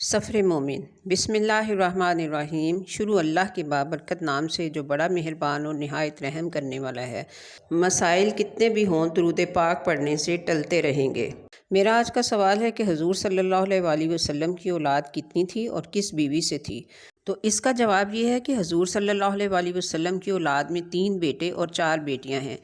سفر مومن بسم اللہ الرحمن الرحیم۔ شروع اللہ کے بابرکت نام سے جو بڑا مہربان اور نہایت رحم کرنے والا ہے۔ مسائل کتنے بھی ہوں درود پاک پڑھنے سے ٹلتے رہیں گے۔ میرا آج کا سوال ہے کہ حضور صلی اللہ علیہ وآلہ وسلم کی اولاد کتنی تھی اور کس بیوی سے تھی؟ تو اس کا جواب یہ ہے کہ حضور صلی اللہ علیہ وآلہ وسلم کی اولاد میں 3 بیٹے اور 4 بیٹیاں ہیں،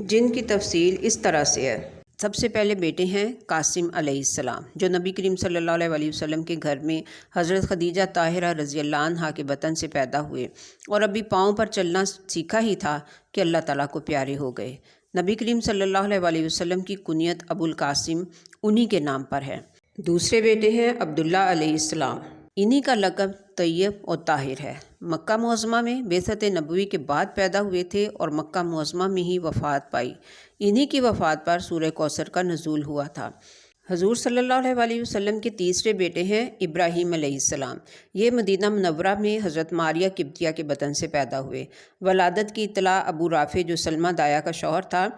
جن کی تفصیل اس طرح سے ہے۔ سب سے پہلے بیٹے ہیں قاسم علیہ السلام، جو نبی کریم صلی اللہ علیہ وآلہ وسلم کے گھر میں حضرت خدیجہ طاہرہ رضی اللہ عنہا کے بطن سے پیدا ہوئے، اور ابھی پاؤں پر چلنا سیکھا ہی تھا کہ اللہ تعالیٰ کو پیارے ہو گئے۔ نبی کریم صلی اللہ علیہ وآلہ وسلم کی کنیت ابو القاسم انہی کے نام پر ہے۔ دوسرے بیٹے ہیں عبداللہ علیہ السلام، انہی کا لقب طیب اور طاہر ہے۔ مکہ معظمہ میں بعثت نبوی کے بعد پیدا ہوئے تھے اور مکہ معظمہ میں ہی وفات پائی۔ انہی کی وفات پر سورہ کوثر کا نزول ہوا تھا۔ حضور صلی اللہ علیہ وآلہ وسلم کے تیسرے بیٹے ہیں ابراہیم علیہ السلام۔ یہ مدینہ منورہ میں حضرت ماریہ قبطیہ کے بطن سے پیدا ہوئے۔ ولادت کی اطلاع ابو رافع جو سلمہ دایا کا شوہر تھا،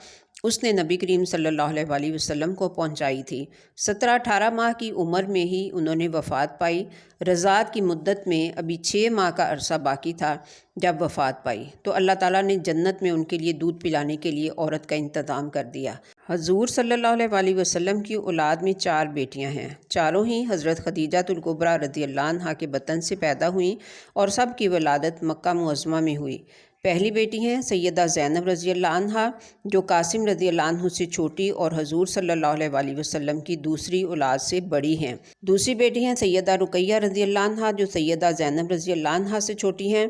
اس نے نبی کریم صلی اللہ علیہ وآلہ وسلم کو پہنچائی تھی۔ 17-18 ماہ کی عمر میں ہی انہوں نے وفات پائی۔ رضاعت کی مدت میں ابھی 6 ماہ کا عرصہ باقی تھا جب وفات پائی، تو اللہ تعالیٰ نے جنت میں ان کے لیے دودھ پلانے کے لیے عورت کا انتظام کر دیا۔ حضور صلی اللہ علیہ وآلہ وسلم کی اولاد میں 4 بیٹیاں ہیں، چاروں ہی حضرت خدیجہ الکبریٰ رضی اللہ عنہا کے بطن سے پیدا ہوئیں اور سب کی ولادت مکہ معظمہ میں ہوئی۔ پہلی بیٹی ہیں سیدہ زینب رضی اللہ عنہا، جو قاسم رضی اللہ عنہ سے چھوٹی اور حضور صلی اللہ علیہ وآلہ وسلم کی دوسری اولاد سے بڑی ہیں۔ دوسری بیٹی ہیں سیدہ رقیہ رضی اللہ عنہا، جو سیدہ زینب رضی اللہ عنہا سے چھوٹی ہیں۔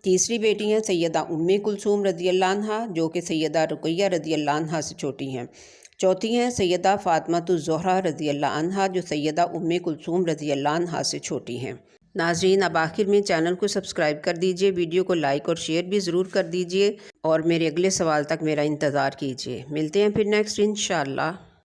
تیسری بیٹی ہیں سیدہ ام کلثوم رضی اللہ عنہا، جو کہ سیدہ رقیہ رضی اللہ عنہا سے چھوٹی ہیں۔ چوتھی ہیں سیدہ فاطمہ الزہرا رضی اللہ عنہا، جو سیدہ ام کلثوم رضی اللہ عنہا سے چھوٹی ہیں۔ ناظرین، اب آخر میں چینل کو سبسکرائب کر دیجئے، ویڈیو کو لائک اور شیئر بھی ضرور کر دیجئے، اور میرے اگلے سوال تک میرا انتظار کیجئے۔ ملتے ہیں پھر نیکسٹ انشاءاللہ۔